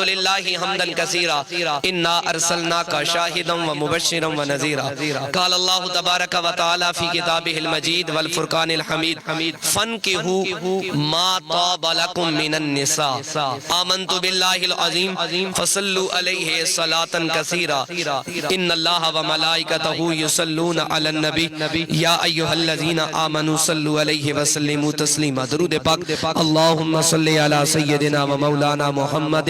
للہ حمدن کثیرا انا ارسلناک شاہدا ومبشرا ونذیرا قال اللہ تبارک و تعالی فی کتابہ المجید والفرقان الحمید فانکحوا ما طاب لکم من النساء آمنت باللہ العظیم فصلوا علیہ صلاة کثیرا ان اللہ وملائکتہ یصلون علی النبی یا ایہا الذین آمنوا صلوا علیہ وسلموا تسلیما۔ درود پاک اللہم صلی علی سیدنا و مولانا محمد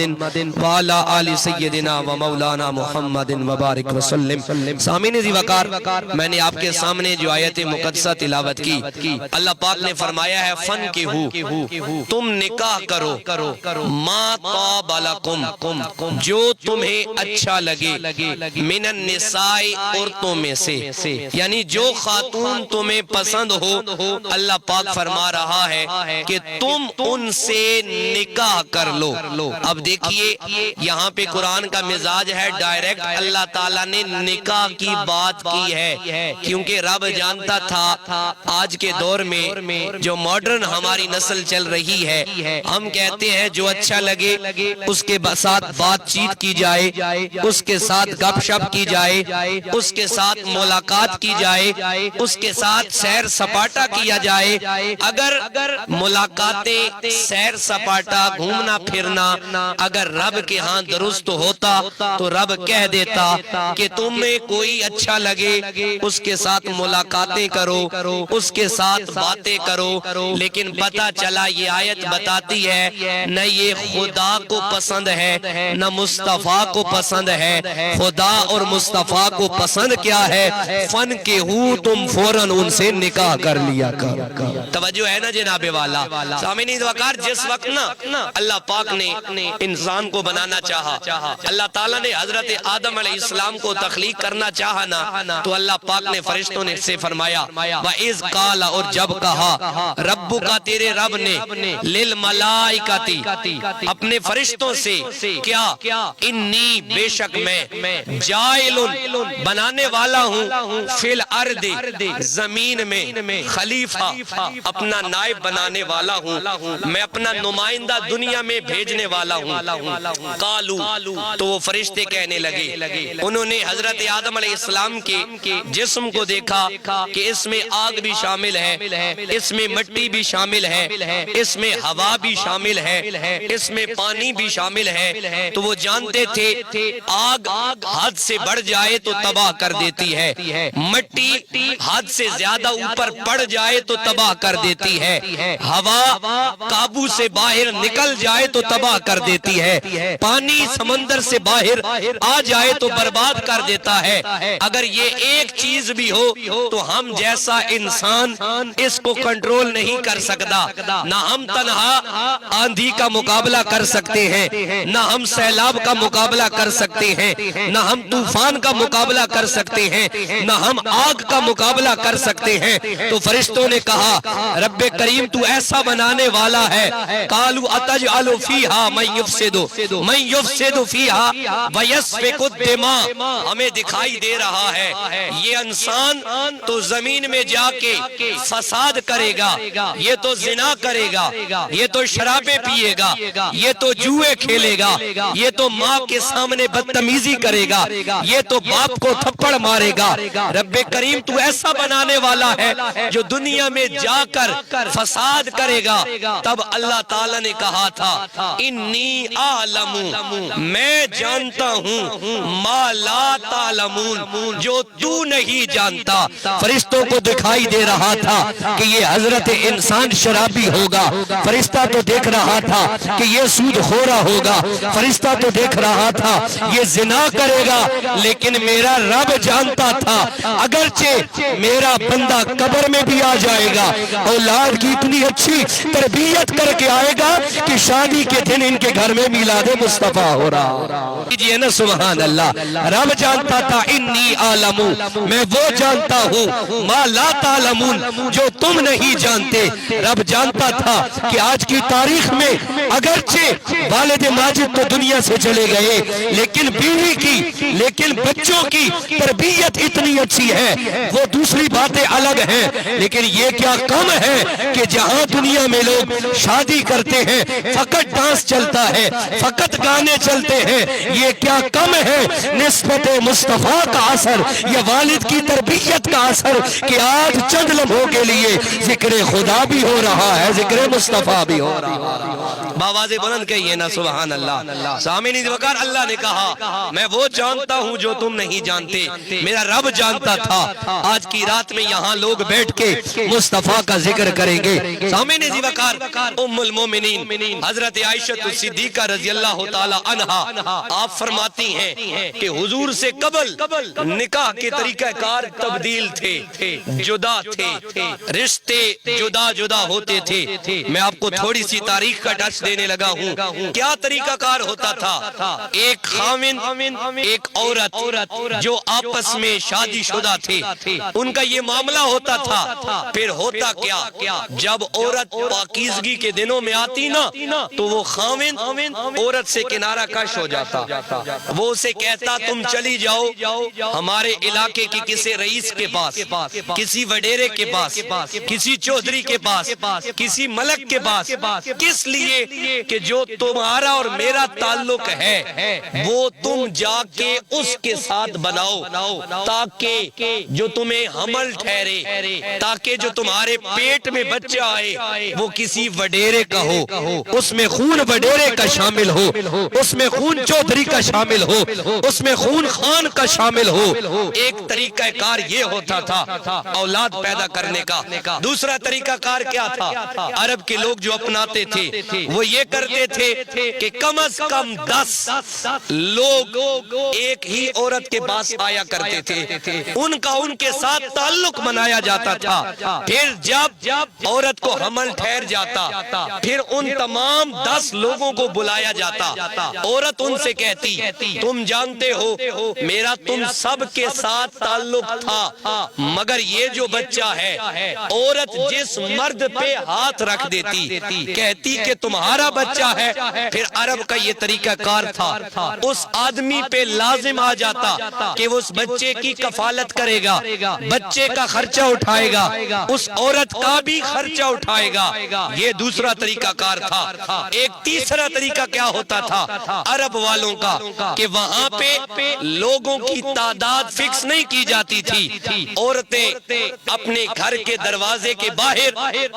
وعلا آل سیدنا و مولانا محمد وبارک وسلم۔ سامعین ذی وقار، میں نے آپ کے سامنے جو آیت مقدسہ تلاوت کی، اللہ پاک نے فرمایا ہے فن کی تم نکاح کرو ما طاب لکم جو تمہیں اچھا لگے من النساء عورتوں میں سے، یعنی جو خاتون تمہیں پسند ہو اللہ پاک فرما رہا ہے کہ تم ان سے نکاح کر لو۔ اب دیکھیے یہاں پہ قرآن کا مزاج ہے ڈائریکٹ اللہ تعالیٰ نے نکاح کی بات کی ہے، کیونکہ رب جانتا تھا آج کے دور میں جو ماڈرن ہماری نسل چل رہی ہے، ہم کہتے ہیں جو اچھا لگے اس کے ساتھ بات چیت کی جائے، اس کے ساتھ گپ شپ کی جائے، اس کے ساتھ ملاقات کی جائے، اس کے ساتھ سیر سپاٹا کیا جائے۔ اگر ملاقاتیں، سیر سپاٹا، گھومنا پھرنا اگر رب کے ہاں درست ہوتا تو رب کہہ دیتا کہ تمہیں کوئی اچھا لگے اس کے ساتھ ملاقاتیں کرو، اس کے ساتھ باتیں کرو، لیکن پتہ چلا یہ آیت بتاتی ہے نہ یہ خدا کو پسند ہے نہ مصطفیٰ کو پسند ہے۔ خدا اور مصطفیٰ کو پسند کیا ہے؟ فن کے ہو تم فوراً ان سے نکاح کر لیا کر۔ توجہ ہے نا جناب والا؟ سامعین وقار، جس وقت نا اللہ پاک نے انسان کو بنانا چاہا، اللہ تعالیٰ نے حضرت آدم علیہ السلام کو تخلیق کرنا چاہا نا، تو اللہ پاک نے فرشتوں نے سے فرمایا وَإِذْ قَالَ، اور جب کہا ربک تیرے رب نے للملائکتی اپنے فرشتوں سے کیا انی بے شک میں جائل بنانے والا ہوں فی الارض زمین میں خلیفہ اپنا نائب بنانے والا ہوں، میں اپنا نمائندہ دنیا میں بھیجنے والا ہوں۔ قالو، تو وہ فرشتے کہنے لگے، انہوں نے حضرت آدم علیہ السلام کے جسم کو دیکھا کہ اس میں آگ بھی شامل ہے، اس میں مٹی بھی شامل ہے، اس میں ہوا بھی شامل ہے، اس میں پانی بھی شامل ہے، تو وہ جانتے تھے آگ حد سے بڑھ جائے تو تباہ کر دیتی ہے، مٹی حد سے زیادہ اوپر پڑ جائے تو تباہ کر دیتی ہے، ہوا قابو سے باہر نکل جائے تو تباہ کر دیتی ہے، پانی سمندر سے باہر آ جائے تو برباد کر دیتا ہے۔ اگر یہ ایک چیز بھی ہو تو ہم جیسا انسان اس کو کنٹرول نہیں کر سکتا، نہ ہم تنہا آندھی کا مقابلہ کر سکتے ہیں، نہ ہم سیلاب کا مقابلہ کر سکتے ہیں، نہ ہم طوفان کا مقابلہ کر سکتے ہیں، نہ ہم آگ کا مقابلہ کر سکتے ہیں۔ تو فرشتوں نے کہا رب کریم تو ایسا بنانے والا ہے، قالو اتجعل فیہا من یفسد فیہا ویسفک الدماء، ہمیں دکھائی دے رہا ہے یہ انسان تو زمین میں جا کے فساد کرے گا، یہ تو زنا کرے گا، یہ تو شرابیں پیے گا، یہ تو جوئے کھیلے گا، یہ تو ماں کے سامنے بدتمیزی کرے گا، یہ تو باپ کو تھپڑ مارے گا۔ رب کریم تو ایسا بنانے والا ہے جو دنیا میں جا کر فساد کرے گا۔ تب اللہ تعالیٰ نے کہا تھا انی اعلم، میں جانتا ہوں ما لا تعلمون، جو تو نہیں جانتا۔ فرشتوں کو دکھائی دے رہا تھا کہ یہ حضرت انسان شرابی ہوگا، فرشتہ تو دیکھ رہا تھا کہ یہ سود خورا ہوگا، فرشتہ تو دیکھ رہا تھا یہ زنا کرے گا، لیکن میرا رب جانتا تھا اگرچہ میرا بندہ قبر میں بھی آ جائے گا، اولاد کی اتنی اچھی تربیت کر کے آئے گا کہ شادی کے دن ان کے گھر میں میلاد مصطفیٰ ہو رہا۔ جی نا سبحان اللہ، رب جانتا تھا انی عالم، میں وہ جانتا ہوں ما لا تعلمون، جو تم نہیں جانتے۔ رب جانتا تھا کہ آج کی تاریخ میں اگرچہ والد ماجد تو دنیا سے چلے گئے لیکن بیوی کی، لیکن بچوں کی تربیت اتنی اچھی ہے، وہ دوسری باتیں الگ ہیں، لیکن یہ کیا کم ہے کہ جہاں دنیا میں لوگ شادی کرتے ہیں فقط ڈانس چلتا ہے، فقط گانے چلتے ہیں، یہ کیا کم ہے نسبت مصطفیٰ کا اثر یا والد کی تربیت کا اثر کہ آج چند لمحوں کے لیے ذکر خدا بھی ہو رہا ہے، ذکر مصطفیٰ بھی ہو رہا ہے۔ باواز بلند کہیے نا سبحان اللہ۔ سامعین وقار اللہ نے کہا میں وہ جانتا ہوں جو تم نہیں جانتے، میرا رب جانتا تھا۔ آج کی رات میں یہاں لوگ بیٹھ کے مصطفیٰ کا ذکر کریں گے۔ سامعین وقار ام المومنین حضرت عائشہ صدیقہ رضی اللہ تعالی عنہا آپ فرماتی ہیں کہ حضور سے قبل نکاح کے طریقہ کار تبدیل تھے، جدا تھے، رشتے جدا جدا ہوتے تھے۔ میں آپ کو تھوڑی سی تاریخ کا ٹچ دینے لگا ہوں۔ کیا طریقہ کار ہوتا تھا؟ ایک خاوند ایک عورت جو آپس میں شادی شدہ تھے، ان کا یہ معاملہ ہوتا تھا۔ پھر ہوتا کیا؟ جب عورت پاکیزگی کے دنوں میں آتی نا تو وہ خاوند عورت سے کنارہ کش ہو جاتا، وہ اسے کہتا تم چلی جاؤ ہمارے علاقے کی کسی رئیس کے پاس، کسی وڈیرے کے پاس، کسی چودھری کے پاس، کسی ملک کے پاس، کس لیے کہ جو تمہارا اور میرا تعلق ہے وہ تم جا کے اس کے ساتھ بناؤ، تاکہ جو تمہیں حمل ٹھہرے، تاکہ جو تمہارے پیٹ میں بچہ آئے وہ کسی وڈیرے کا ہو، اس میں خون وڈیرے کا شامل ہو، اس میں خون چودھری کا شامل ہو، اس میں خون خان کا شامل ہو۔ ایک طریقہ کار یہ ہوتا تھا اولاد پیدا کرنے کا۔ دوسرا طریقہ کار کیا تھا؟ عرب کے لوگ جو اپناتے تھے وہ یہ کرتے تھے کہ کم از کم 10 لوگ ایک ہی عورت کے پاس آیا کرتے تھے، ان کا ان کے ساتھ تعلق بنایا جاتا تھا۔ پھر جب عورت کو حمل ٹھہر جاتا پھر ان تمام 10 لوگوں کو بلایا جاتا، عورت ان سے کہتی تم جانتے ہو میرا تم سب کے ساتھ تعلق تھا، مگر یہ جو بچہ ہے، عورت جس مرد پہ ہاتھ رکھ دیتی کہتی کہ تمہارا بچہ ہے، پھر عرب کا یہ طریقہ کار تھا اس آدمی پہ لازم آ جاتا کہ وہ اس بچے کی کفالت کرے گا، بچے کا خرچہ اٹھائے گا، اس عورت کا بھی خرچہ اٹھائے گا۔ یہ دوسرا طریقہ کار تھا۔ ایک تیسرا طریقہ کیا ہوتا تھا عرب والوں کا کہ وہاں پہ لوگوں کی تعداد فکس نہیں کی جاتی تھی، عورتیں اپنے گھر کے دروازے کے باہر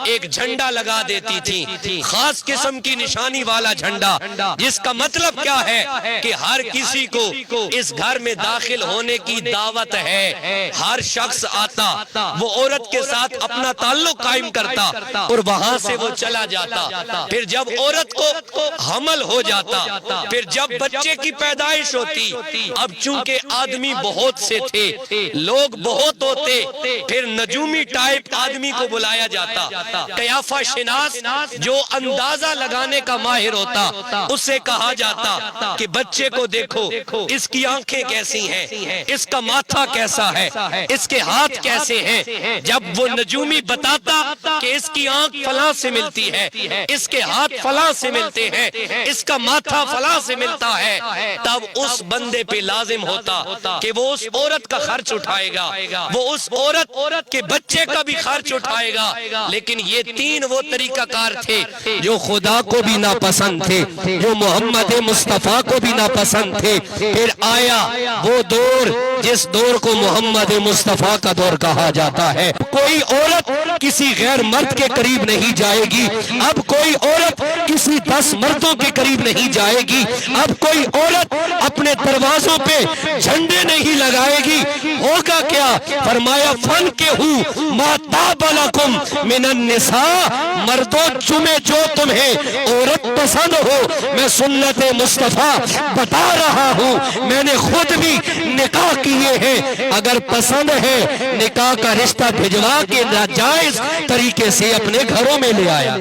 ایک جھنڈا لگا دیتی تھی، خاص قسم کی نشانی والا جھنڈا، جس کا مطلب کیا ہے کہ ہر کسی کو اس گھر میں داخل ہونے کی دعوت ہے، ہر شخص آتا وہ عورت کے ساتھ اپنا تعلق قائم کرتا اور وہاں سے وہ چلا جاتا۔ پھر جب عورت کو حمل ہو جاتا، پھر جب بچے کی پیدائش ہوتی، اب چونکہ آدمی بہت سے تھے، لوگ بہت ہوتے، پھر نجومی ٹائپ آدمی کو بلایا جاتا، قیافہ شناس جو اندازہ لگانے کا ماہر ہوتا، اس سے کہا جاتا کہ بچے کو دیکھو، اس کی آنکھیں کیسی ہیں، اس کا ماتھا کیسا ہے، اس کے ہاتھ کیسے ہیں۔ جب وہ نجومی بتاتا کہ اس کی آنکھ فلاں سے ملتی ہے، اس کے ہاتھ فلاں سے ملتے ہیں، اس کا ماتھا فلاں سے ملتا ہے، تب اس بندے پہ لازم ہوتا کہ وہ اس عورت کا خرچ اٹھائے گا، وہ اس عورت کے بچے کا بھی خرچ اٹھائے گا۔ لیکن یہ تین وہ طریقہ کار تھے جو خدا کو بھی ناپسند تھے، جو محمد مصطفیٰ کو بھی ناپسند تھے۔ پھر آیا وہ دور جس دور کو محمد مصطفیٰ کا دور کہا جاتا ہے۔ کوئی عورت کسی غیر مرد کے قریب نہیں جائے گی، اب کوئی عورت کسی 10 مردوں کے قریب نہیں جائے گی، اب کوئی عورت اپنے دروازوں پہ جھنڈے نہیں لگائے گی۔ ہوگا کیا؟ فرمایا فن کے ہوں ما طاب لکم من النساء، مردوں چمے جو تمہیں عورت پسند ہو۔ میں سنت مصطفیٰ بتا رہا ہوں، میں نے خود بھی نکاح کیے ہیں، اگر پسند ہے نکاح کا رشتہ بھجوا کے ناجائز طریقے سے اپنے گھروں میں لے آیا۔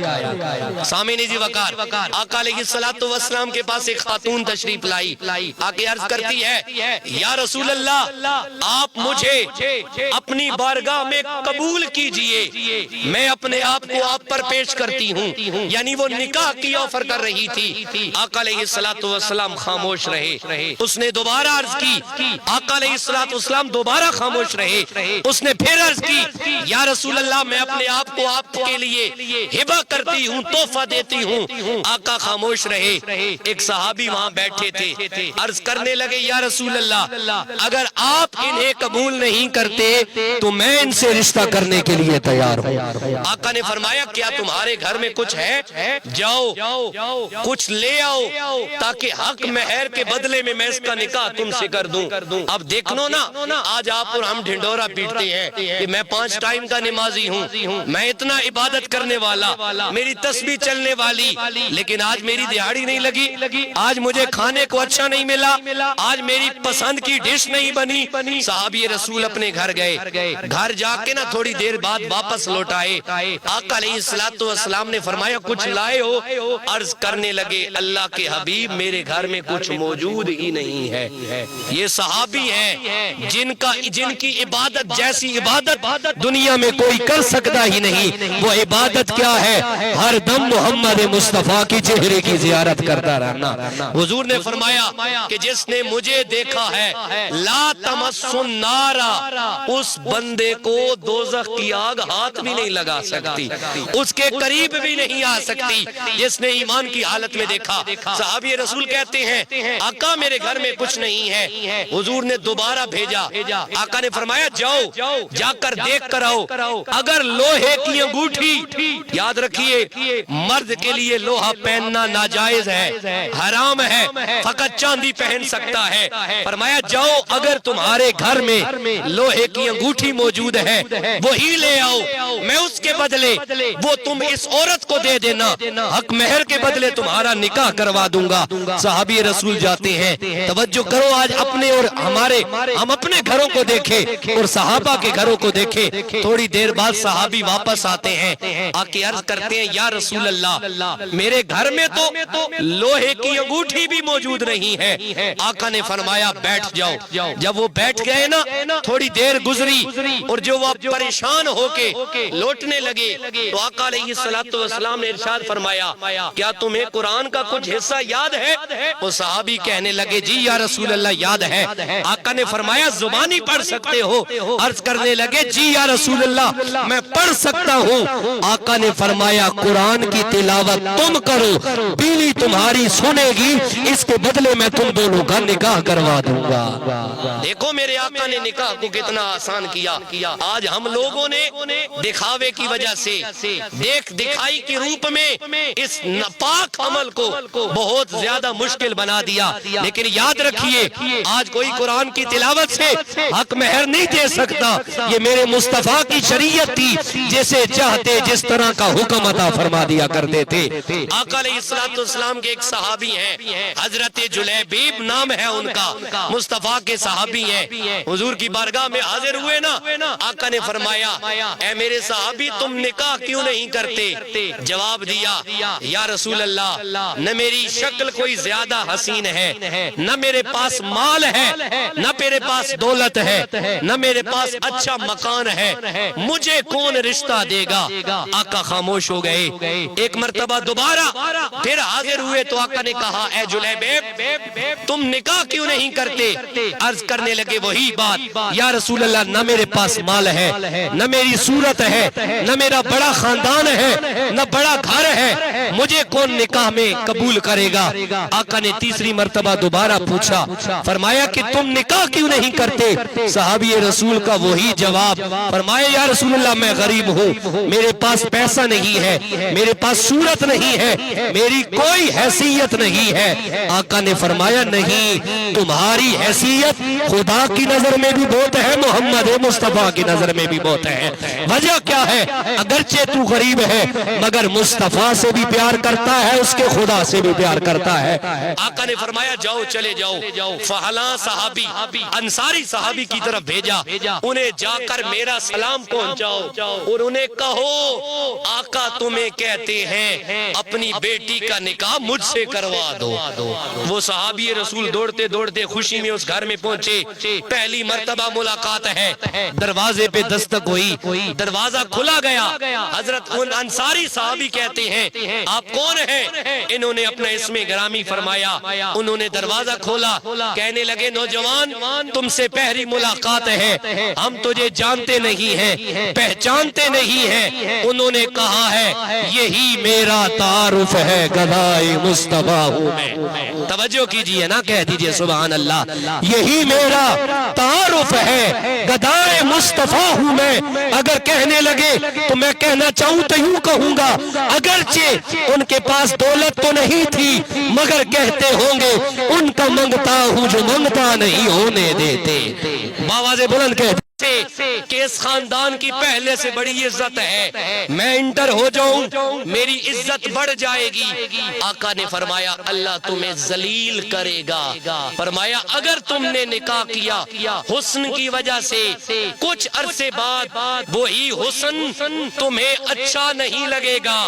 سامعین جی وقار، آقا علیہ السلام کے پاس ایک خاتون تشریف لائی، آکے عرض کرتی ہے یا رسول اللہ آپ مجھے اپنی بارگاہ میں قبول کیجئے، میں اپنے آپ کو آپ پر پیش کرتی ہوں، یعنی وہ نکاح کی آفر کر رہی تھی۔ آقا علیہ السلام خاموش رہے، اس نے دوبارہ عرض کی، آقا علیہ السلام دوبارہ خاموش رہے، اس نے پھر عرض کی یا رسول اللہ میں اپنے آپ کو آپ کے لیے ہبہ کرتی ہوں، تحفہ دیتی ہوں۔ آقا خاموش رہے۔ ایک صحابی وہاں بیٹھے تھے، عرض کرنے لگے یا رسول اللہ اگر آپ انہیں قبول نہیں کرتے تو میں ان سے رشتہ کرنے کے لیے تیار ہوں۔ آقا نے فرمایا کیا تمہارے گھر میں کچھ ہے؟ جاؤ کچھ لے آؤ تاکہ حق مہر کے بدلے میں اس کا نکاح تم سے کر دوں۔ اب دیکھنو نا، آج آپ اور ہم ڈھنڈورا پیٹتے ہیں کہ میں 5 ٹائم کا نمازی ہوں، میں اتنا عبادت کرنے والا، میری تسبیح چلنے والی، لیکن آج میری دہاڑی نہیں لگی، آج مجھے کھانے کو اچھا نہیں ملا، آج میری پسند کی ڈش نہیں بنی۔ صحابی رسول اپنے گھر گئے، گھر جا کے نا تھوڑی دیر بعد واپس لوٹ آئے۔ آقا علیہ السلام نے فرمایا کچھ لائے ہو؟ عرض کرنے لگے اللہ کے حبیب میرے گھر میں کچھ موجود ہی نہیں ہے۔ یہ صحابی ہیں جن کی عبادت جیسی عبادت دنیا میں کوئی کر سکتا ہی نہیں۔ وہ عبادت کیا ہے؟ ہر دم محمد مصطفیٰ کی چہرے کی زیارت کرتا رہنا۔ حضور نے فرمایا کہ جس نے مجھے دیکھا ہے لا تمس النار، اس بندے کو دوزخ کی آگ ہاتھ بھی نہیں لگا سکتی، اس کے قریب بھی نہیں آ سکتی جس نے ایمان کی حالت میں دیکھا۔ صحابی رسول کہتے ہیں آقا میرے گھر میں کچھ نہیں ہے۔ حضور نے دوبارہ بھیجا، آقا نے فرمایا جاؤ جا کر دیکھ کر آؤ، اگر لوہے کی انگوٹھی، یاد رکھیے مرد کے لیے لوہا پہننا ناجائز ہے، حرام ہے، فقط چاندی پہن سکتا ہے۔ فرمایا جاؤ اگر تمہارے گھر میں لوہے کی انگوٹھی موجود ہے وہی لے آؤ، میں اس کے بدلے وہ تم اس عورت کو دے دینا، حق مہر کے بدلے تمہارا نکاح کروا دوں گا۔ صحابی رسول جاتے ہیں، توجہ کرو آج اپنے اور ہم اپنے گھروں کو دیکھیں اور صحابہ کے گھروں کو دیکھیں۔ تھوڑی دیر بعد صحابی واپس آتے ہیں، آکے عرض کرتے ہیں یا رسول اللہ میرے گھر میں تو لوہے کی انگوٹھی بھی موجود نہیں ہے۔ آقا نے فرمایا بیٹھ جاؤ۔ جب وہ بیٹھ گئے نا تھوڑی دیر گزری اور جو وہ پریشان ہو کے لوٹنے لگے تو آقا علیہ السلام نے ارشاد فرمایا کیا تمہیں قرآن کا کچھ حصہ یاد ہے؟ وہ صحابی کہنے لگے جی یا رسول اللہ یاد ہے۔ آقا نے فرمایا زبانی پڑھ سکتے ہو؟ عرض کرنے لگے جی یا رسول اللہ میں پڑھ سکتا ہوں۔ آقا نے فرمایا قرآن کی تلاوت تم کرو، بیوی تمہاری سنے گی، اس کے بدلے میں تم دونوں کا نکاح کروا دوں گا۔ دیکھو میرے آقا نے نکاح کو کتنا آسان کیا۔ آج ہم لوگوں نے دکھاوے کی وجہ سے، دیکھ دکھائی کے روپ میں اس ناپاک عمل کو بہت زیادہ مشکل بنا دیا۔ لیکن یاد رکھیے آج کوئی قرآن کی تلاوت سے حق مہر نہیں دے سکتا، یہ میرے مصطفیٰ کی شریعت تھی، جسے چاہتے جس طرح کا حکم عطا فرما دیا کرتے تھے۔ آقا علیہ السلام کے ایک صحابی ہیں حضرت جلیبیب نام ہے ان کا، مصطفیٰ کے صحابی ہیں، حضور کی بارگاہ میں حاضر ہوئے نا، آقا نے فرمایا اے میرے صحابی تم نکاح کیوں نہیں کرتے؟ جواب دیا یا رسول اللہ نہ میری شکل کوئی زیادہ حسین ہے، نہ میرے پاس مال ہے، نہ میرے پاس دولت ہے، نہ میرے پاس اچھا مکان ہے، مجھے کون رشتہ دے گا؟ آقا خاموش ہو گئے۔ ایک مرتبہ دوبارہ پھر حاضر ہوئے تو آقا نے کہا اے جلیبیب تم نکاح کیوں نہیں کرتے؟ عرض کرنے لگے وہی بات یا رسول اللہ نہ میرے پاس مال ہے، نہ میری صورت ہے، نہ میرا بڑا خاندان ہے، نہ بڑا گھر ہے، مجھے کون نکاح میں قبول کرے گا؟ آقا نے تیسری مرتبہ دوبارہ پوچھا، فرمایا کہ تم نکاح کیوں نہیں کرتے؟ صحابی رسول کا وہی جواب، فرمایا یا رسول اللہ میں غریب ہوں، میرے پاس پیسہ نہیں ہے، میرے پاس صورت نہیں ہے، میری کوئی حیثیت نہیں ہے۔ آقا نے فرمایا نہیں، تمہاری حیثیت خدا کی نظر میں بھی بہت ہے، محمد مصطفیٰ کی نظر میں بھی بہت ہے۔ وجہ کیا ہے؟ اگرچہ تو غریب ہے مگر مصطفیٰ سے بھی پیار کرتا ہے، اس کے خدا سے بھی پیار کرتا ہے۔ آقا نے فرمایا جاؤ چلے جاؤ، فہلاں صحابی انصاری صحابی کی طرف بھیجا، انہیں جا کر میرا سلام پہنچاؤ اور انہیں کہو آقا تمہیں کہتے ہیں اپنی بیٹی کا نکاح مجھ سے کروا دو۔ وہ صحابی رسول دوڑتے دوڑتے خوشی میں اس گھر میں پہنچے، پہلی مرتبہ ملاقات ہے، دروازے پہ دستک ہوئی، دروازہ کھلا گیا، حضرت انصاری صحابی کہتے ہیں آپ کون ہیں؟ انہوں نے اپنا اسم گرامی فرمایا، انہوں نے دروازہ کھولا، کہنے لگے نوجوان تم سے پہلی ملاقات ہے، ہم تجھے جانتے نہیں ہیں، پہچانتے نہیں ہیں۔ انہوں نے کہا ہے یہی میرا تعارف ہے، گدائے مصطفیٰ ہوں میں۔ توجہ کیجئے نا، کہہ دیجئے سبحان اللہ، یہی میرا تعارف ہے، گدائے مصطفیٰ ہوں میں۔ اگر کہنے لگے تو میں کہنا چاہوں تو یوں کہوں گا، اگرچہ ان کے پاس دولت تو نہیں تھی مگر کہتے ہوں گے ان کا منگتا ہوں جو منگتا نہیں ہونے دیتے۔ باواز بلند کہتے کہ اس خاندان کی پہلے سے بڑی عزت ہے، میں انٹر ہو جاؤں میری عزت بڑھ جائے گی۔ آقا نے فرمایا اللہ تمہیں ذلیل کرے گا، فرمایا اگر تم نے نکاح کیا حسن کی وجہ سے، کچھ عرصے بعد وہی حسن تمہیں اچھا نہیں لگے گا،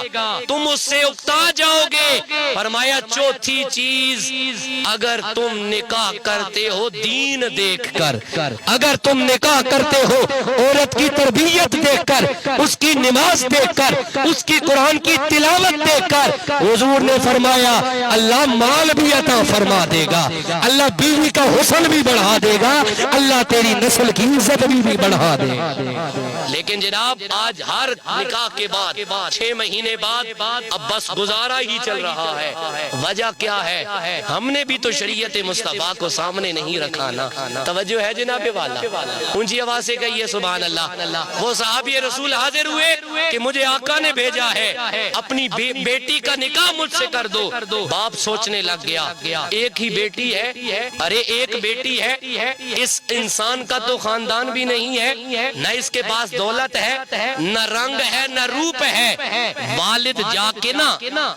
تم اس سے اکتا جاؤ گے۔ فرمایا چوتھی چیز، اگر تم نکاح کرتے ہو دین دیکھ کر، اگر تم نکاح کرتے ہو عورت کی تربیت دیکھ کر، اس کی نماز دیکھ کر، اس کی قرآن کی تلاوت دیکھ کر، حضور نے فرمایا اللہ مال بھی عطا فرما دے گا، اللہ بیوی کا حسن بھی بڑھا دے گا، اللہ تیری نسل کی عزت بھی بڑھا دے گا۔ لیکن جناب آج ہر نکاح کے بعد 6 مہینے بعد اب بس گزارا ہی چل رہا ہے۔ وجہ کیا ہے؟ ہم نے بھی تو شریعت مصطفیٰ کو سامنے نہیں رکھا نا۔ توجہ ہے جناب والا؟ اونچی آواز سے کہیے سبحان اللہ۔ وہ صحابی رسول حاضر ہوئے کہ مجھے آقا نے بھیجا ہے اپنی بیٹی کا نکاح مجھ سے کر دو۔ باپ سوچنے لگ گیا ایک ہی بیٹی ہے، ارے ایک بیٹی ہے، اس انسان کا تو خاندان بھی نہیں ہے، نہ اس کے پاس دولت ہے، نہ رنگ ہے، نہ روپ ہے۔ والد جا کے نا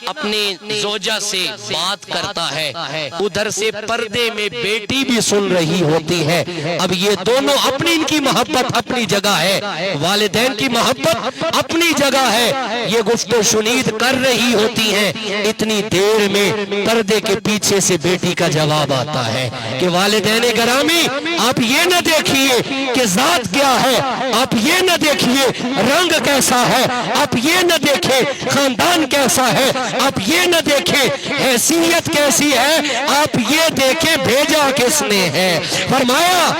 اپنے زوجہ سے بات کرتا ہے، ادھر سے پردے میں بیٹی بھی سن رہی ہوتی ہے۔ اب یہ دونوں اپنی ان کی محبت اپنی جگہ ہے، والدین کی محبت اپنی جگہ ہے، یہ گفت و شنید کر رہی ہوتی ہیں۔ اتنی دیر میں پردے کے پیچھے سے بیٹی کا جواب آتا ہے کہ والدین گرامی آپ یہ نہ دیکھیے کہ ذات کیا ہے، آپ یہ نہ دیکھیے رنگ کیسا ہے، آپ یہ نہ دیکھیں خاندان کیسا ہے، آپ یہ نہ دیکھیں حیثیت کیسی ہے، آپ یہ دیکھیں بھیجا کس نے ہے۔ فرمایا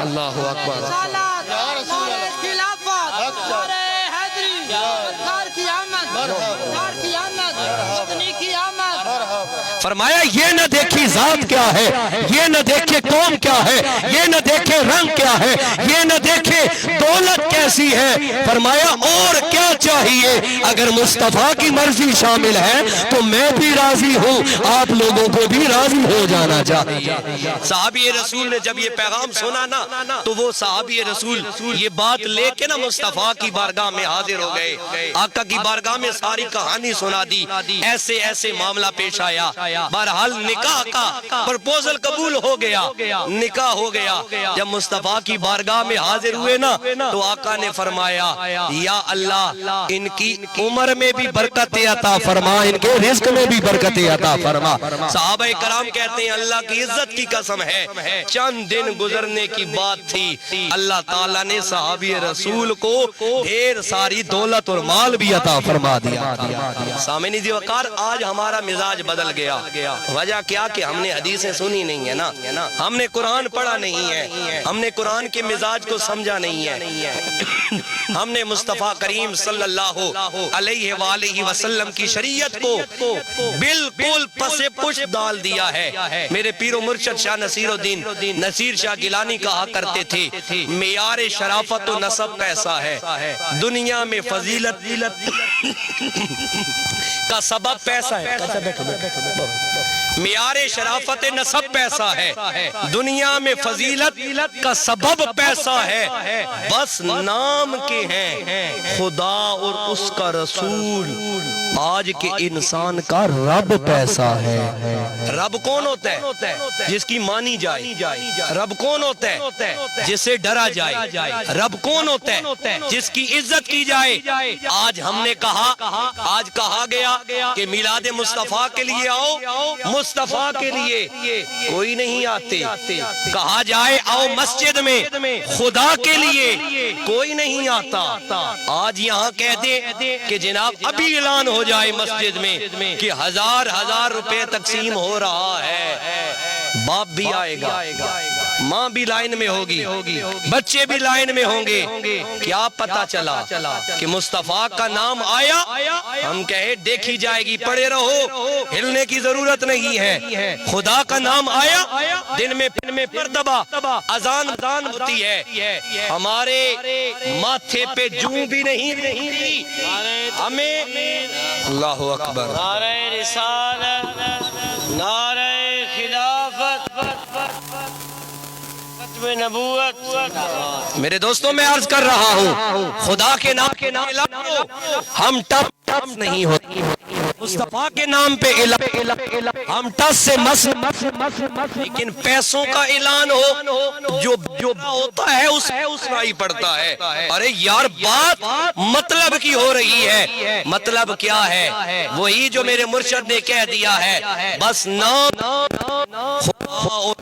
اللہ اکبر، فرمایا یہ نہ دیکھی ذات کیا ہے، یہ نہ دیکھے قوم کیا ہے، یہ نہ دیکھے رنگ کیا ہے، یہ نہ دیکھے دولت کیسی ہے۔ فرمایا اور کیا چاہیے، اگر مصطفیٰ کی مرضی شامل ہے تو میں بھی راضی ہوں، آپ لوگوں کو بھی راضی ہو جانا چاہیے۔ صحابی رسول نے جب یہ پیغام سنا نا تو وہ صحابی رسول یہ بات لے کے نا مصطفیٰ کی بارگاہ میں حاضر ہو گئے، آقا کی بارگاہ میں ساری کہانی سنا دی، ایسے ایسے معاملہ پیش آیا۔ بہرحال نکاح کا پرپوزل قبول ہو گیا، نکاح ہو گیا۔ جب مصطفیٰ کی بارگاہ میں حاضر ہوئے نا تو آقا نے فرمایا یا اللہ ان کی عمر میں بھی برکت عطا فرما، ان کے رزق میں بھی برکت عطا فرما۔ صحابہ کرام کہتے ہیں اللہ کی عزت کی قسم ہے چند دن گزرنے کی بات تھی، اللہ تعالیٰ نے صحابی رسول کو ڈھیر ساری دولت اور مال بھی عطا فرما دیا۔ سامعین ذی وقار آج ہمارا مزاج بدل گیا، وجہ کیا کہ ہم نے حدیثیں سنی نہیں ہے نا، ہم نے قرآن پڑھا نہیں ہے، ہم نے قرآن کے مزاج کو سمجھا نہیں ہے، ہم نے مصطفیٰ کریم صلی اللہ علیہ وآلہ وسلم کی شریعت کو بالکل پس پشت ڈال دیا ہے۔ میرے پیر و مرشد شاہ نصیر الدین نصیر شاہ گیلانی کہا کرتے تھے معیار شرافت و نسب کیسا ہے، دنیا میں فضیلت کا سبب پیسہ ہے، معیار شرافت نسب پیسہ ہے، دنیا میں فضیلت کا سبب پیسہ ہے، بس نام کے ہیں خدا اور اس کا رسول۔ آج کے انسان کا رب پیسہ ہے۔ رب کون ہوتا ہے؟ جس کی مانی جائے۔ رب کون ہوتا ہے؟ جسے ڈرا جائے۔ رب کون ہوتا ہے؟ جس کی عزت کی جائے۔ آج ہم نے آج کہا گیا کہ میلاد مصطفیٰ کے لیے آؤ، مصطفیٰ کے لیے کوئی نہیں آتے۔ کہا جائے آؤ مسجد میں، خدا کے لیے کوئی نہیں آتا۔ آج یہاں کہہ دیں کہ جناب ابھی اعلان ہو جائے مسجد میں کہ ہزار روپے تقسیم ہو رہا ہے، باپ بھی آئے گا، ماں بھی لائن میں ہوگی، بچے بھی لائن میں ہوں گے۔ کیا پتا چلا کہ مصطفیٰ کا نام آیا، ہم کہے دیکھی جائے گی، پڑے رہو، ہلنے کی ضرورت نہیں ہے۔ خدا کا نام آیا، دن میں پردبا اذان ہوتی ہے، ہمارے ماتھے پہ جوں بھی نہیں رہی، ہمیں اللہ اکبر، نعرہ رسالت، نعرہ خلافت، ختم نبوت۔ میرے دوستوں میں عرض کر رہا ہوں، خدا کے نام ہم ٹپ نہیں ہوتے، مصطفیٰ کے نام پہ ہم ٹس سے مس، لیکن پیسوں کا اعلان ہو جو ہوتا ہے اس ہی پڑتا ہے۔ ارے یار بات مطلب کی ہو رہی ہے، مطلب کیا ہے؟ وہی جو میرے مرشد نے کہہ دیا ہے، بس نام خدا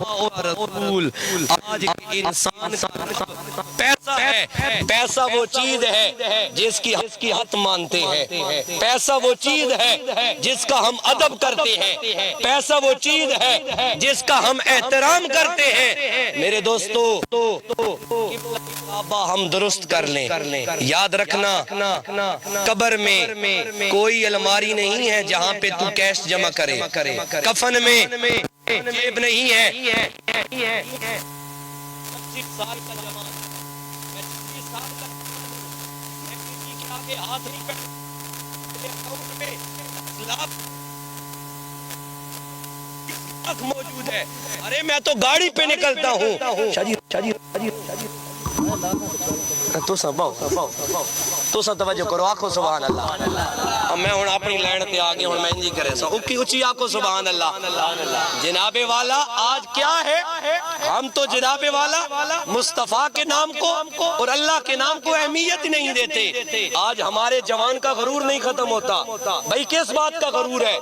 اور رسول۔ آج انسان پیسہ ہے، پیسہ وہ چیز ہے جس کی حق مانتے ہیں، پیسہ وہ چیز ہے جس کا ہم ادب کرتے ہیں، پیسہ وہ چیز ہے جس کا ہم احترام کرتے ہیں۔ میرے دوستو ہم درست کر لیں، یاد رکھنا قبر میں کوئی الماری نہیں ہے جہاں پہ تو کیش جمع کرے، کفن میں جیب نہیں ہے۔ 25 سال کا جوان، میں 25 سال کا میں کسی کے آگے ہاتھ نہیں پڑھتا، میرے اکاؤنٹ میں لاکھ موجود ہے۔ ارے میں تو گاڑی پہ نکلتا ہوں، تو سا توجہ کرو، آنکھوں سبحان اللہ۔ اب میں ہوں اپنی لائن تے آگے ہوں میں انجی کرے سا اچھی آنکھوں سبحان اللہ۔ جناب والا آج کیا ہے؟ ہم تو جناب والا مصطفیٰ کے نام کو اور اللہ کے نام کو اہمیت نہیں دیتے۔ آج ہمارے جوان کا غرور نہیں ختم ہوتا۔ بھائی کس بات کا غرور ہے؟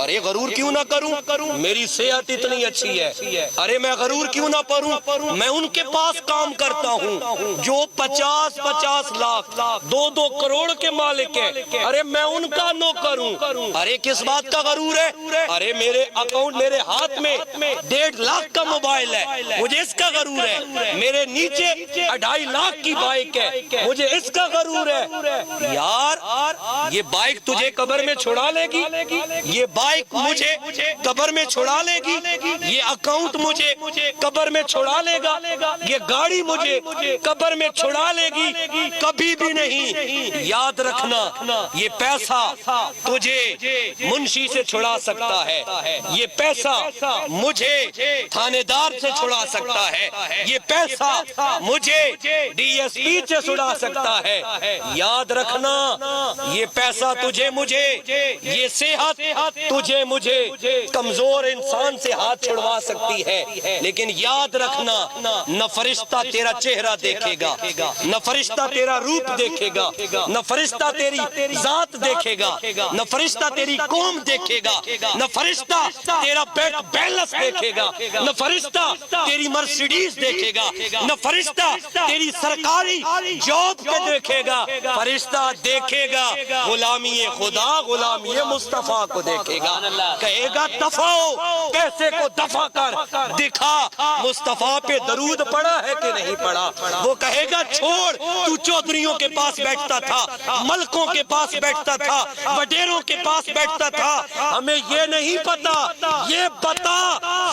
ارے غرور کیوں نہ کروں، میری صحت اتنی اچھی ہے، ارے میں غرور کیوں نہ کروں، میں ان کے پاس کام کرتا ہوں جو 50 لاکھ 2 کروڑ کے مالک ہیں، ارے میں ان کا نوکر ہوں۔ ارے کس بات کا غرور ہے؟ ارے میرے اکاؤنٹ، میرے ہاتھ میں 1.5 لاکھ کا موبائل ہے، مجھے اس کا غرور ہے۔ میرے نیچے 2.5 لاکھ کی بائک ہے، مجھے اس کا غرور ہے۔ یار یہ بائک تجھے قبر میں چھڑا لے گی، یہ بائک مجھے قبر میں چھڑا لے گی، یہ اکاؤنٹ مجھے قبر میں چھڑا لے گا، یہ گاڑی مجھے قبر میں چھڑا لے گی، کبھی بھی نہیں۔ یاد رکھنا یہ پیسہ تجھے منشی سے چھڑا سکتا ہے، یہ پیسہ مجھے تھانے دار سے چھڑا سکتا ہے، یہ پیسہ مجھے ڈی ایس پی سے چھڑا سکتا ہے۔ یاد رکھنا یہ پیسہ تجھے مجھے، یہ صحت تجھے مجھے کمزور انسان سے ہاتھ چھڑوا سکتی ہے، لیکن یاد رکھنا نہ فرشتہ تیرا چہرہ دیکھے گا، نہ فرشتہ تیرا روپ دیکھے گا، نہ فرشتہ تیری ذات دیکھے گا، نہ فرشتہ تیری قوم دیکھے گا، نہ فرشتہ تیرا بینک بیلنس دیکھے گا، نہ فرشتہ تیری مرسیڈیز دیکھے گا، نہ فرشتہ تیری سرکاری جاب پہ دیکھے گا۔ فرشتہ دیکھے گا غلامی خدا، غلامی مصطفیٰ کو دیکھے گا، کہے گا دفع ہو، پیسے کو دفع کر، دکھا مصطفیٰ پہ درود پڑا ہے کہ نہیں پڑا۔ وہ کہے گا چھوڑ تو چودھریوں کے پاس بیٹھتا تھا، ملکوں کے پاس بیٹھتا تھا، وڈیروں کے پاس بیٹھتا تھا، ہمیں یہ نہیں پتا، یہ بتا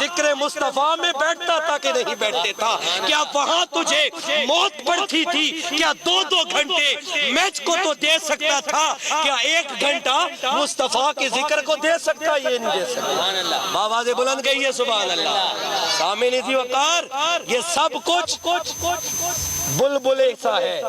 ذکر مصطفیٰ میں بیٹھتا تھا کہ نہیں بیٹھتے تھا؟ کیا وہاں تجھے موت پڑتی تھی؟ کیا 2 گھنٹے میچ کو تو دے سکتا تھا؟ کیا 1 گھنٹہ مصطفیٰ کے ذکر کو دے سکتا؟ یہ نہیں دے سکتا۔ آواز بلند گئی ہے سبحان اللہ۔ سامعین ذی وقار، یہ سب کچھ بلبل ایسا ہے۔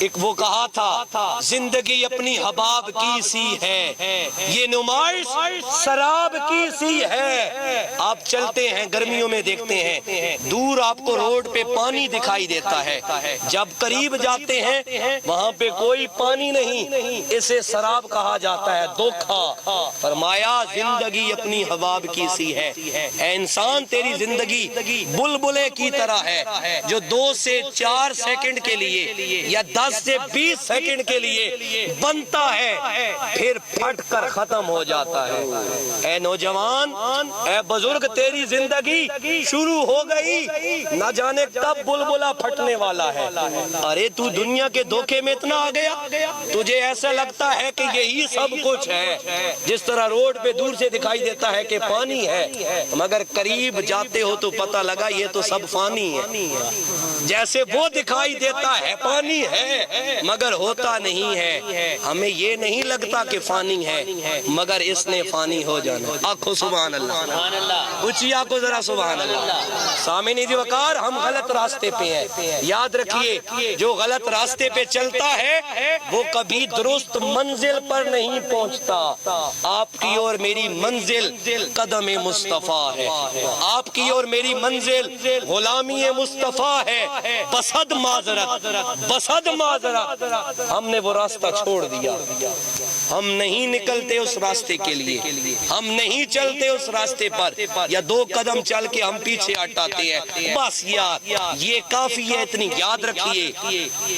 ایک وہ کہا تھا زندگی اپنی حباب کی سی ہے، یہ نمائش سراب کی سی ہے۔ آپ چلتے ہیں گرمیوں میں دیکھتے ہیں دور آپ کو روڈ پہ پانی دکھائی دیتا ہے، جب قریب جاتے ہیں وہاں پہ کوئی پانی نہیں، اسے سراب کہا جاتا ہے، دھوکا۔ فرمایا زندگی اپنی حباب کی سی ہے۔ اے انسان، تیری زندگی بلبلے کی طرح ہے جو 2 سے 4 سیکنڈ کے لیے یا 10 سے 20 سیکنڈ کے لیے بنتا ہے، پھر پھٹ کر ختم ہو جاتا ہے۔ اے نوجوان، اے بزرگ، تیری زندگی شروع ہو گئی، نہ جانے کب بلبلا پھٹنے والا ہے۔ ارے تو دنیا کے دھوکے میں اتنا آ گیا، تجھے ایسا لگتا ہے کہ یہی سب کچھ ہے۔ جس طرح روڈ پہ دور سے دکھائی دیتا ہے کہ پانی ہے، مگر قریب جاتے ہو تو پتہ لگا یہ تو سب فانی ہے۔ جیسے وہ دکھائی دیتا ہے پانی ہے مگر ہوتا نہیں ہے، ہمیں یہ نہیں لگتا کہ فانی ہے مگر اس نے فانی ہو جانا۔ آنکھوں سبحان اللہ، اچھی آنکھوں ذرا سبحان اللہ۔ سامعین ذی وقار، ہم غلط راستے پہ ہیں۔ یاد رکھیے جو غلط راستے پہ چلتا ہے وہ کبھی درست منزل پر نہیں پہنچتا۔ آپ کی اور میری منزل قدم مصطفیٰ ہے، آپ کی اور میری منزل غلامی مصطفیٰ ہے۔ بسد معذرت ہم نے وہ راستہ چھوڑ دیا، ہم نہیں نکلتے اس راستے کے لیے، ہم نہیں چلتے اس راستے پر، یا 2 قدم چل کے ہم پیچھے ہٹاتے ہیں۔ بس یار یہ کافی ہے، اتنی یاد رکھیے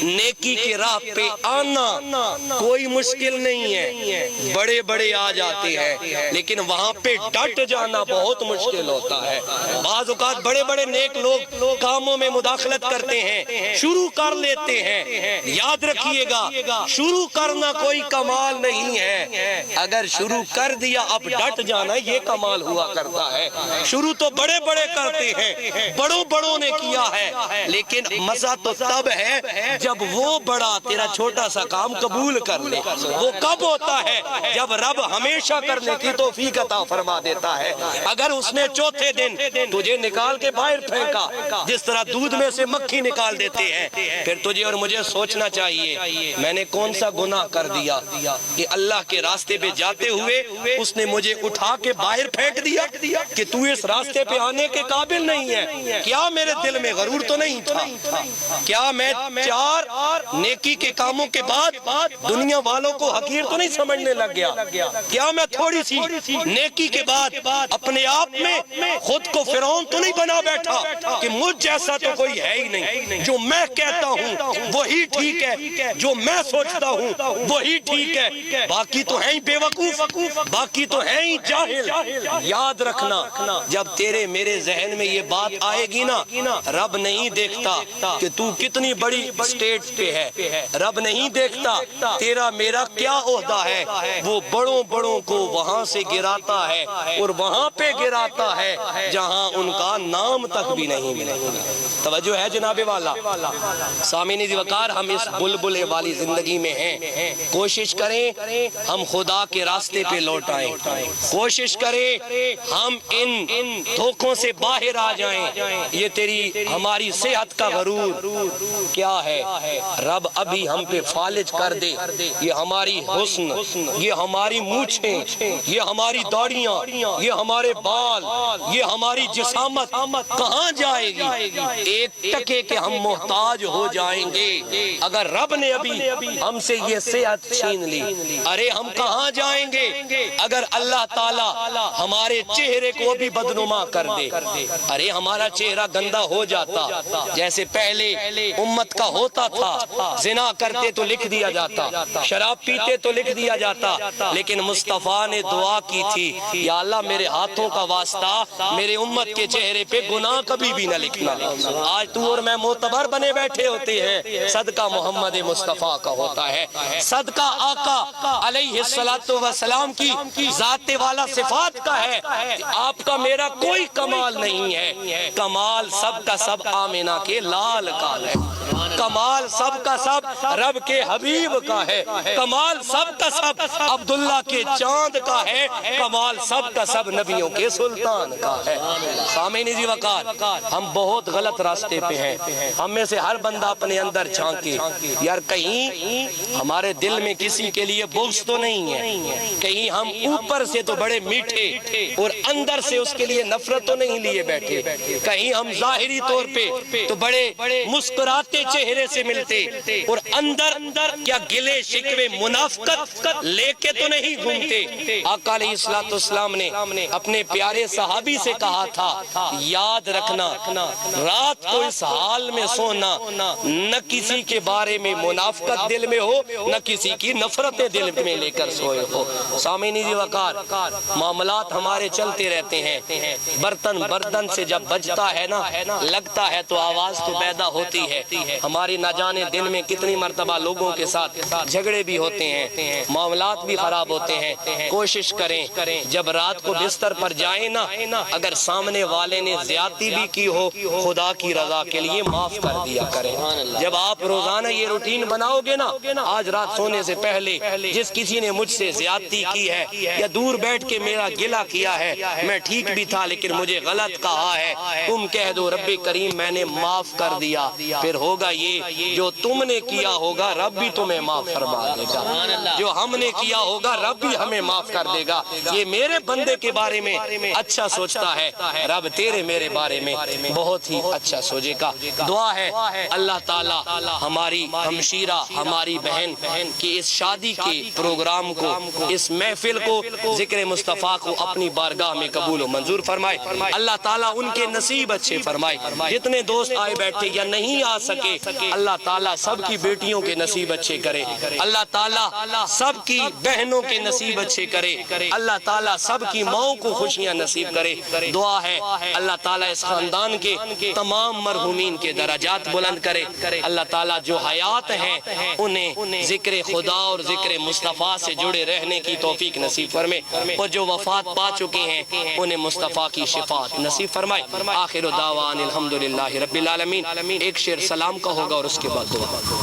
نیکی کے راہ پہ آنا کوئی مشکل نہیں ہے، بڑے بڑے آ جاتے ہیں لیکن وہاں پہ ڈٹ جانا بہت مشکل ہوتا ہے۔ بعض اوقات بڑے بڑے نیک لوگ کاموں میں مداخلت کرتے ہیں، شروع کر لیتے ہیں، یاد رکھیے گا شروع کرنا کوئی کمال نہیں ہے، اگر شروع کر دیا اب ڈٹ جانا یہ کمال ہوا کرتا ہے۔ شروع تو بڑے بڑے کرتے ہیں، بڑوں نے کیا ہے، لیکن مزہ تو تب ہے جب وہ بڑا تیرا چھوٹا سا کام قبول کر لے۔ وہ کب ہوتا ہے؟ جب رب ہمیشہ کرنے کی توفیق عطا فرما دیتا ہے۔ اگر اس نے چوتھے دن تجھے نکال کے باہر پھینکا، جس طرح دودھ میں سے مکھی نکال دیتے ہیں، پھر تجھے اور مجھے سوچنا چاہیے میں نے کون سا گناہ کر دیا کہ اللہ کے راستے پہ جاتے ہوئے اس نے مجھے اٹھا کے باہر پھینک دیا کہ تو اس راستے پہ آنے کے قابل نہیں ہے۔ کیا میرے دل میں غرور تو نہیں تھا؟ کیا میں 4 نیکی کے کاموں کے بعد دنیا والوں کو حقیر تو نہیں سمجھنے لگ گیا؟ کیا میں تھوڑی سی نیکی کے بعد اپنے آپ میں خود کو فرعون تو نہیں بنا بیٹھا کہ مجھ جیسا تو کوئی ہے ہی نہیں، جو میں کہتا ہوں وہی ٹھیک ہے، جو میں سوچتا ہوں وہی ٹھیک ہے، باقی تو ہیں ہی بے وقوف، باقی تو ہیں ہی جاہل۔ یاد رکھنا جب تیرے میرے ذہن میں یہ بات آئے گی نا، رب نہیں دیکھتا کہ تو کتنی بڑی سٹیٹ پہ ہے، رب نہیں دیکھتا تیرا میرا کیا عہدہ ہے، وہ بڑوں کو وہاں سے گراتا ہے اور وہاں پہ گراتا ہے جہاں ان کا نام تک بھی نہیں ملے۔ توجہ ہے جناب والا؟ سامعین ذی وقار، ہم اس بلبلے والی زندگی میں ہیں، کوشش کریں ہم خدا کے راستے پہ لوٹ آئیں، کوشش کریں ہم ان دھوکوں سے باہر آ جائیں۔ یہ تیری ہماری صحت کا غرور کیا ہے؟ رب ابھی ہم پہ فالج کر دے، یہ ہماری حسن، یہ ہماری مونچھیں، یہ ہماری داڑیاں، یہ ہمارے بال، یہ ہماری جسامت کہاں جائے گی؟ ایک ٹکے کے ہم محتاج ہو جائیں گے۔ اگر رب نے ابھی ہم سے یہ صحت چھین لی، ارے ہم کہاں جائیں گے اگر اللہ تعالیٰ ہمارے چہرے کو بھی بدنما کر دے؟ ارے ہمارا چہرہ گندا ہو جاتا جیسے پہلے امت کا ہوتا تھا، زنا کرتے تو لکھ دیا جاتا، شراب پیتے تو لکھ دیا جاتا، لیکن مصطفیٰ نے دعا کی تھی یا اللہ میرے ہاتھوں کا واسطہ میرے امت کے چہرے پہ گناہ کبھی بھی نہ لکھنا۔ آج تو اور میں معتبر بنے بیٹھے ہوتے ہیں، صدقہ محمد مصطفیٰ کا ہوتا ہے، صدقہ آقا علیہ السلام کی ذات والا صفات کا ہے۔ آپ کا میرا کوئی کمال نہیں ہے، کمال سب کا سب آمینہ کے لال کا ہے، کمال سب کا سب رب کے حبیب کا ہے، کمال سب کا سب عبداللہ کے چاند کا ہے، کمال سب کا سب نبیوں کے سلطان کا ہے۔ سامعین ذی وقار، ہم بہت غلط راستے پہ ہیں۔ ہم میں سے ہر بندہ اپنے اندر جھانکے یار کہیں ہمارے دل میں کسی کے لیے بغض تو نہیں ہے، کہیں ہم اوپر سے تو بڑے میٹھے اور اندر سے اس کے لیے نفرت تو نہیں لیے بیٹھے، کہیں ہم ظاہری طور پہ تو بڑے مسکراتے چہرے سے ملتے اور اندر کیا گلے شکوے منافقت لے کے تو نہیں گھومتے۔ آقا علیہ السلام نے اپنے پیارے صحابی سے کہا تھا یاد رکھنا رات کو اس حال میں سونا نہ کسی کے بارے میں منافقت دل میں ہو نہ کسی کی نفرت دل میں لے کر سوئے ہو۔ سامعین ذی وقار، معاملات ہمارے چلتے رہتے ہیں، برتن سے جب بجتا ہے نا لگتا ہے تو آواز تو پیدا ہوتی ہے، ہماری نہ جانے دن میں کتنی مرتبہ لوگوں کے ساتھ جھگڑے بھی ہوتے ہیں، معاملات بھی خراب ہوتے ہیں۔ کوشش کریں جب رات کو بستر پر جائیں نا، اگر سامنے والے نے زیادتی بھی کی ہو خدا کی رضا کے لیے معاف کر دیا کریں۔ جب آپ روزانہ یہ روٹین بناؤ گے نا، آج رات سونے سے پہلے جس کسی نے مجھ سے زیادتی کی ہے یا دور بیٹھ کے میرا گلہ کیا ہے، میں ٹھیک بھی تھا لیکن مجھے غلط کہا ہے، تم کہہ دو رب کریم میں نے معاف کر دیا، پھر ہوگا یہ جو تم نے کیا ہوگا رب بھی تمہیں معاف فرما دے گا، جو ہم نے کیا ہوگا رب بھی ہمیں معاف کر دے گا۔ یہ میرے بندے کے بارے میں اچھا سوچتا ہے، رب تیرے میرے بارے میں بہت ہی اچھا سوچے گا۔ دعا ہے اللہ تعالی ہماری ہمشیرہ ہماری بہن کی اس شادی کے پروگرام کو، اس محفل کو، ذکر مصطفیٰ کو اپنی بارگاہ میں قبول و منظور فرمائے۔ اللہ تعالیٰ ان کے نصیب اچھے فرمائے، جتنے دوست آئے بیٹھے یا نہیں آ سکے اللہ تعالیٰ سب کی بیٹیوں کے نصیب اچھے کرے، اللہ تعالیٰ سب کی بہنوں کے نصیب اچھے کرے، اللہ تعالیٰ سب کی ماؤں کو خوشیاں نصیب کرے۔ دعا ہے اللہ تعالیٰ اس خاندان کے تمام مرحومین کے درجات بلند کرے، اللہ تعالیٰ جو حیات ہیں انہیں ذکر خدا اور ذکر مصطفیٰ سے جڑے رہنے کی توفیق نصیب فرمائے، اور جو وفات پا چکے ہیں انہیں مصطفیٰ کی شفاعت نصیب فرمائے۔ آخر دعوان الحمدللہ رب العالمین۔ ایک شعر سلام کا ہوگا اور اس کے بعد دعا۔